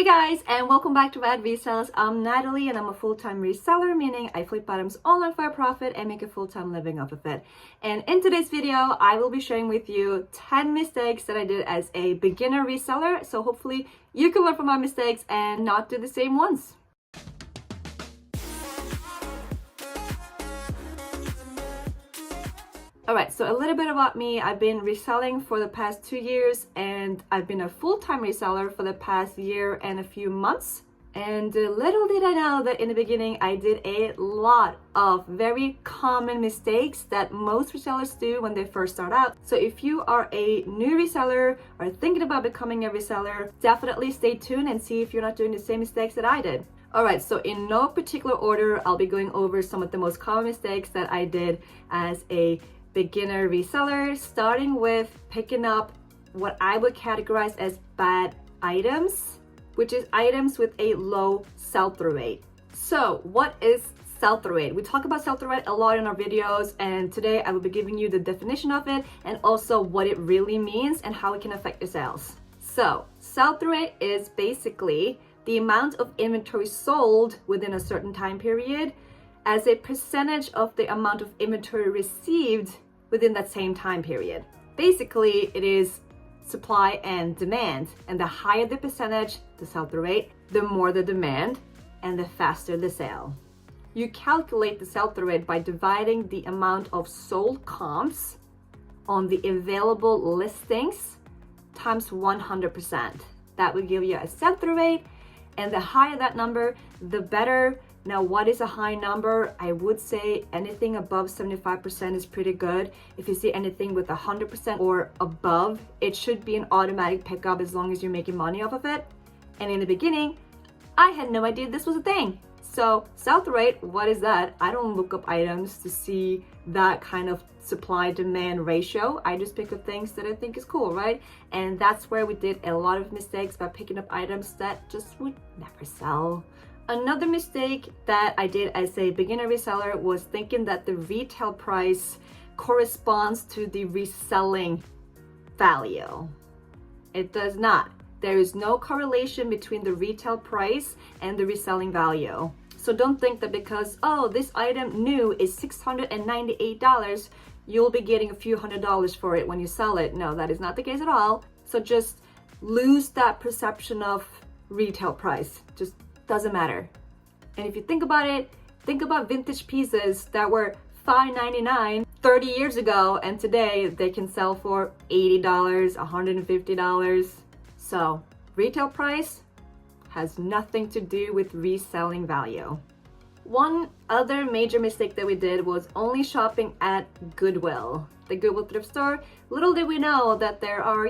Hey guys, and welcome back to Rad Resellers. I'm Natalie and I'm a full-time reseller, meaning I flip items online for a profit and make a full-time living off of it. And in today's video, I will be sharing with you 10 mistakes that I did as a beginner reseller. So hopefully you can learn from my mistakes and not do the same ones. Alright, so a little bit about me. I've been reselling for the past 2 years and I've been a full-time reseller for the past year and a few months. And little did I know that in the beginning I did a lot of very common mistakes that most resellers do when they first start out. So if you are a new reseller or thinking about becoming a reseller, definitely stay tuned and see if you're not doing the same mistakes that I did. Alright, so in no particular order, I'll be going over some of the most common mistakes that I did as a beginner reseller, starting with picking up what I would categorize as bad items, which is items with a low sell-through rate. So what is sell-through rate? We talk about sell-through rate a lot in our videos, and today I will be giving you the definition of it and also what it really means and how it can affect your sales. So sell-through rate is basically the amount of inventory sold within a certain time period as a percentage of the amount of inventory received within that same time period. Basically, it is supply and demand, and the higher the percentage, the sell-through rate, the more the demand and the faster the sale. You calculate the sell-through rate by dividing the amount of sold comps on the available listings times 100%. That will give you a sell-through rate, and the higher that number, the better. Now, what is a high number? I would say anything above 75% is pretty good. If you see anything with 100% or above, it should be an automatic pickup as long as you're making money off of it. And in the beginning, I had no idea this was a thing. So sell-through rate, what is that? I don't look up items to see that kind of supply-demand ratio. I just pick up things that I think is cool, right? And that's where we did a lot of mistakes by picking up items that just would never sell. Another mistake that I did as a beginner reseller was thinking that the retail price corresponds to the reselling value. It does not. There is no correlation between the retail price and the reselling value. So don't think that because, oh, this item new is $698, you'll be getting a few $100s for it when you sell it. No, that is not the case at all. So just lose that perception of retail price. Just doesn't matter. And if you think about it, think about vintage pieces that were $5.99 30 years ago, and today they can sell for $80, $150. So retail price has nothing to do with reselling value. One other major mistake that we did was only shopping at Goodwill, the Goodwill thrift store. Little did we know that there are,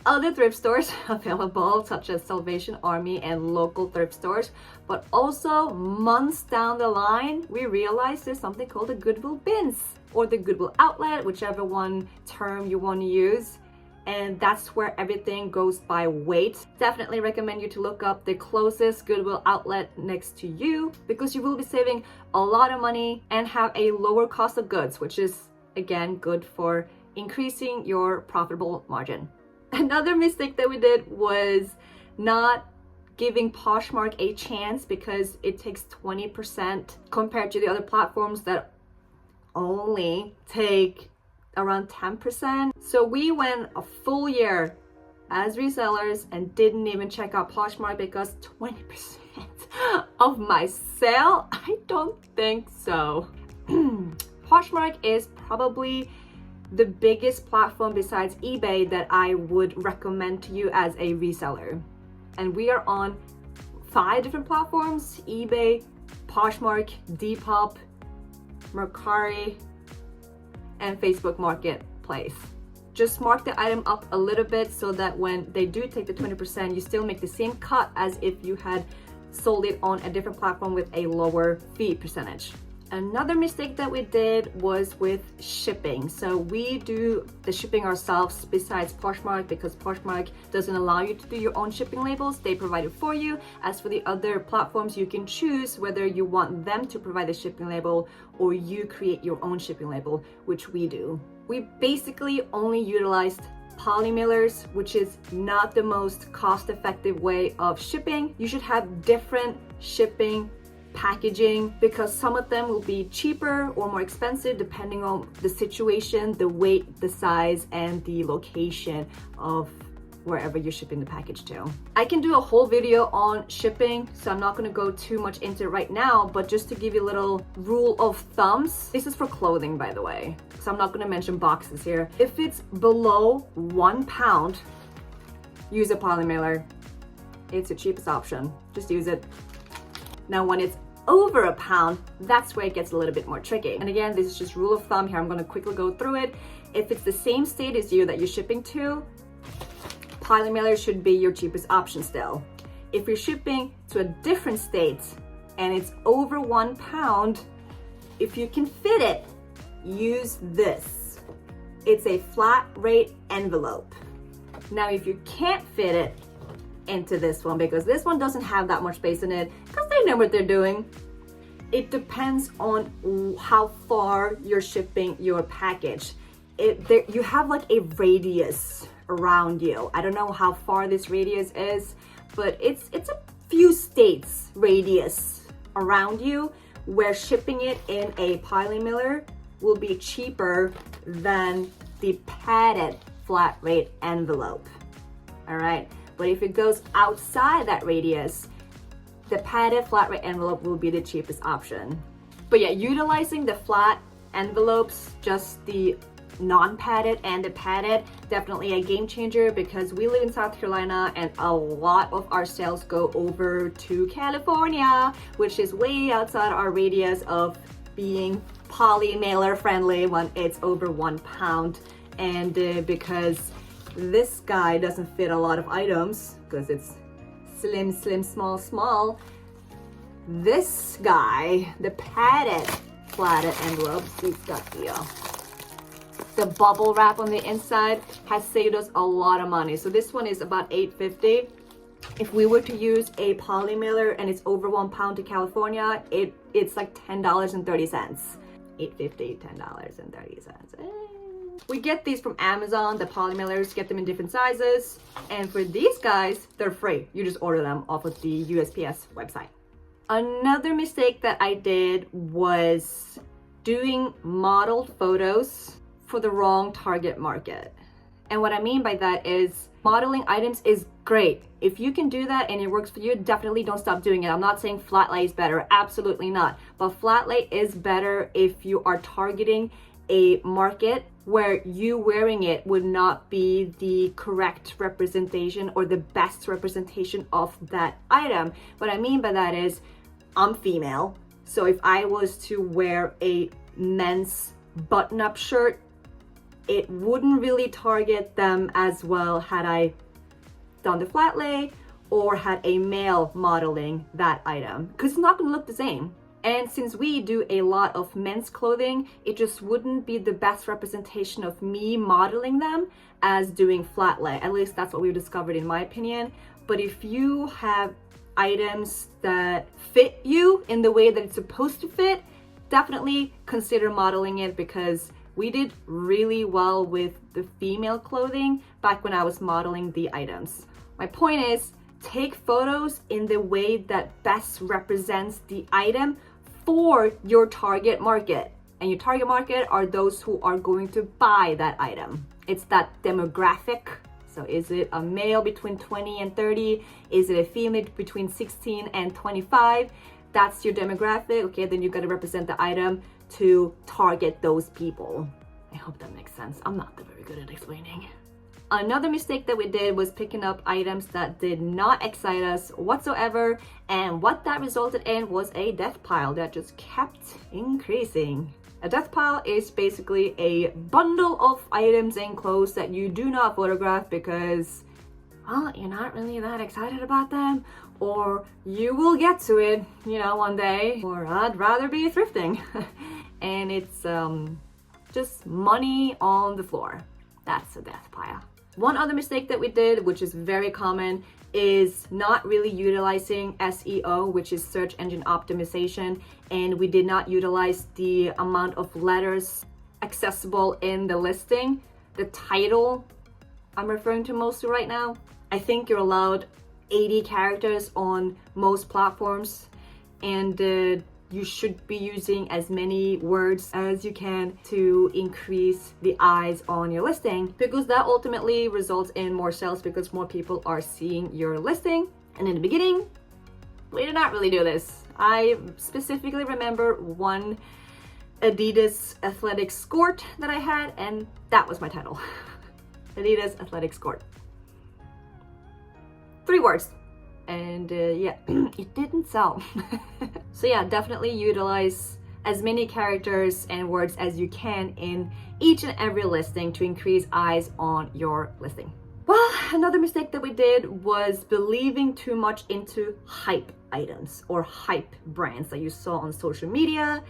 other thrift stores available, such as Salvation Army and local thrift stores. But also, months down the line, we realized there's something called the Goodwill bins or the Goodwill outlet, whichever one term you want to use. And that's where everything goes by weight. Definitely recommend you to look up the closest Goodwill outlet next to you, because you will be saving a lot of money and have a lower cost of goods, which is again good for increasing your profitable margin. Another mistake that we did was not giving Poshmark a chance, because it takes 20% compared to the other platforms that only take around 10%. So we went a full year as resellers and didn't even check out Poshmark because 20% of my sale? I don't think so. Poshmark is probably the biggest platform besides eBay that I would recommend to you as a reseller. And we are on 5 different platforms: eBay, Poshmark, Depop, Mercari, and Facebook Marketplace. Just mark the item up a little bit so that when they do take the 20%, you still make the same cut as if you had sold it on a different platform with a lower fee percentage. Another mistake that we did was with shipping. So we do the shipping ourselves besides Poshmark, because Poshmark doesn't allow you to do your own shipping labels. They provide it for you. As for the other platforms, you can choose whether you want them to provide a shipping label or you create your own shipping label, which we do. We basically only utilized polymailers, which is not the most cost-effective way of shipping. You should have different shipping packaging because some of them will be cheaper or more expensive depending on the situation, the weight, the size, and the location of wherever you're shipping the package to. I can do a whole video on shipping, so I'm not going to go too much into it right now, but just to give you a little rule of thumbs, this is for clothing, by the way, so I'm not going to mention boxes here. If it's below 1 pound, use a polymailer. It's the cheapest option. Just use it. Now, when it's over 1 pound, that's where it gets a little bit more tricky. And again, this is just rule of thumb here. I'm going to quickly go through it. If it's the same state as you that you're shipping to, polymailer should be your cheapest option still. If you're shipping to a different state and it's over 1 pound, if you can fit it, use this. It's a flat rate envelope. Now, if you can't fit it into this one, because this one doesn't have that much space in it, because they know what they're doing, it depends on how far you're shipping your package. You have like a radius around you. I don't know how far this radius is, but it's a few states radius around you where shipping it in a polymailer will be cheaper than the padded flat rate envelope. All right, but if it goes outside that radius, the padded flat rate envelope will be the cheapest option. But yeah, utilizing the flat envelopes, just the non-padded and the padded, definitely a game changer because we live in South Carolina and a lot of our sales go over to California, which is way outside our radius of being polymailer friendly when it's over 1 pound. And because this guy doesn't fit a lot of items because it's slim, small, this guy, the padded flatted envelopes, he's got the bubble wrap on the inside, has saved us a lot of money. So this one is about $8.50. If we were to use a polymailer and it's over 1 pound to California, it's like $10.30. $8.50, $10.30. We get these from Amazon, the polymailers, get them in different sizes. And for these guys, they're free. You just order them off of the USPS website. Another mistake that I did was doing modeled photos for the wrong target market. And what I mean by that is modeling items is great. If you can do that and it works for you, definitely don't stop doing it. I'm not saying flat lay is better, absolutely not. But flat lay is better if you are targeting a market where you wearing it would not be the correct representation or the best representation of that item. What I mean by that is I'm female, so if I was to wear a men's button-up shirt, it wouldn't really target them as well had I done the flat lay or had a male modeling that item, because it's not going to look the same. And since we do a lot of men's clothing, it just wouldn't be the best representation of me modeling them as doing flat lay. At least that's what we've discovered in my opinion. But if you have items that fit you in the way that it's supposed to fit, definitely consider modeling it, because we did really well with the female clothing back when I was modeling the items. My point is, take photos in the way that best represents the item for your target market. And your target market are those who are going to buy that item. It's that demographic. So is it a male between 20 and 30? Is it a female between 16 and 25? That's your demographic. Okay, then you got to represent the item to target those people. I hope that makes sense. I'm not very good at explaining. Another mistake that we did was picking up items that did not excite us whatsoever, and what that resulted in was a death pile that just kept increasing. A death pile is basically a bundle of items and clothes that you do not photograph because, well, you're not really that excited about them, or you will get to it, one day, or I'd rather be thrifting. And it's just money on the floor. That's a death pile. One other mistake that we did, which is very common, is not really utilizing SEO, which is search engine optimization, and we did not utilize the amount of letters accessible in the listing. The title I'm referring to mostly right now. I think you're allowed 80 characters on most platforms, and you should be using as many words as you can to increase the eyes on your listing, because that ultimately results in more sales because more people are seeing your listing. And in the beginning, we did not really do this. I specifically remember one Adidas athletic skirt that I had, and that was my title. Adidas athletic skirt. 3 words. And yeah, it didn't sell. So yeah, definitely utilize as many characters and words as you can in each and every listing to increase eyes on your listing. Well, another mistake that we did was believing too much into hype items or hype brands that you saw on social media.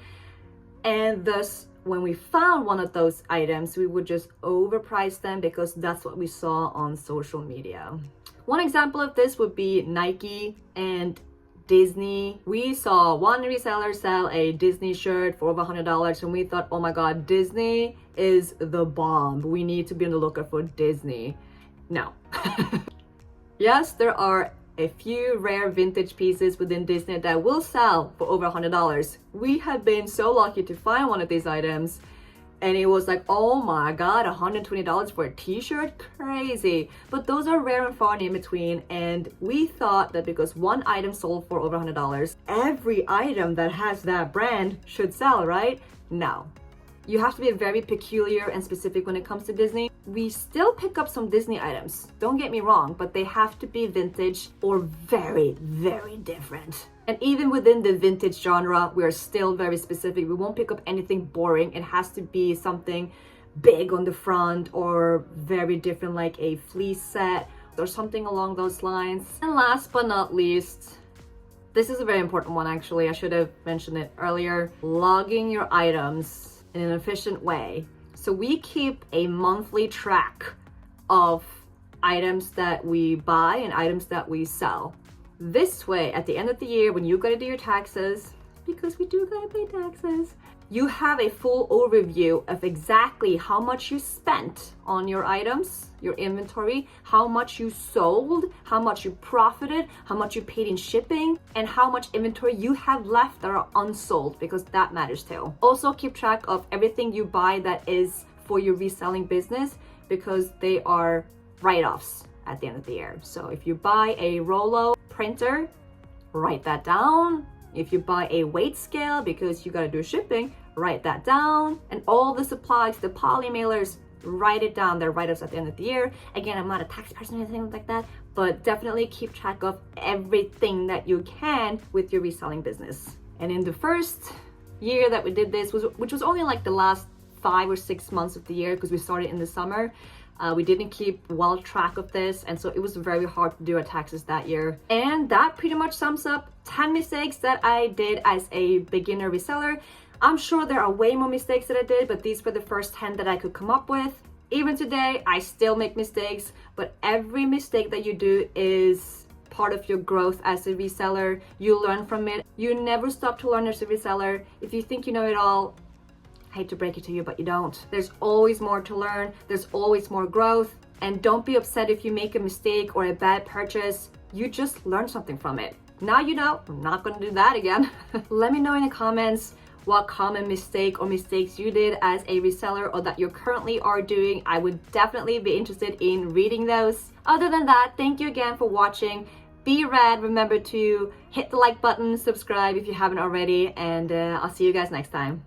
And thus, when we found one of those items, we would just overprice them because that's what we saw on social media. One example of this would be Nike and Disney. We saw one reseller sell a Disney shirt for over $100 and we thought, oh my God, Disney is the bomb. We need to be on the lookout for Disney. No. Yes, there are a few rare vintage pieces within Disney that will sell for over $100. We have been so lucky to find one of these items, and it was like, oh my God, $120 for a t-shirt? Crazy. But those are rare and far and in between, and we thought that because one item sold for over $100, every item that has that brand should sell, right? No. You have to be very peculiar and specific when it comes to Disney. We still pick up some Disney items, don't get me wrong, but they have to be vintage or very, very different. And even within the vintage genre, we are still very specific. We won't pick up anything boring. It has to be something big on the front or very different, like a fleece set or something along those lines. And last but not least, this is a very important one actually. I should have mentioned it earlier. Logging your items in an efficient way. So we keep a monthly track of items that we buy and items that we sell. This way, at the end of the year, when you gotta do your taxes, because we do gotta pay taxes, you have a full overview of exactly how much you spent on your items, your inventory, how much you sold, how much you profited, how much you paid in shipping, and how much inventory you have left that are unsold, because that matters too. Also keep track of everything you buy that is for your reselling business, because they are write-offs at the end of the year. So if you buy a Rollo printer, write that down. If you buy a weight scale because you gotta do shipping, write that down. And all the supplies, the poly mailers, write it down. They're write-offs at the end of the year. Again, I'm not a tax person or anything like that, but definitely keep track of everything that you can with your reselling business. And in the first year that we did this, which was only like the last 5 or 6 months of the year, because we started in the summer, we didn't keep well track of this, and so it was very hard to do our taxes that year. And that pretty much sums up 10 mistakes that I did as a beginner reseller. I'm sure there are way more mistakes that I did, but these were the first 10 that I could come up with. Even today, I still make mistakes, but every mistake that you do is part of your growth as a reseller. You learn from it. You never stop to learn as a reseller. If you think you know it all, I hate to break it to you, but you don't. There's always more to learn. There's always more growth. And don't be upset if you make a mistake or a bad purchase. You just learn something from it. Now you know, I'm not gonna do that again. Let me know in the comments what common mistake or mistakes you did as a reseller or that you currently are doing. I would definitely be interested in reading those. Other than that, thank you again for watching. Be rad. Remember to hit the like button, subscribe if you haven't already, and I'll see you guys next time.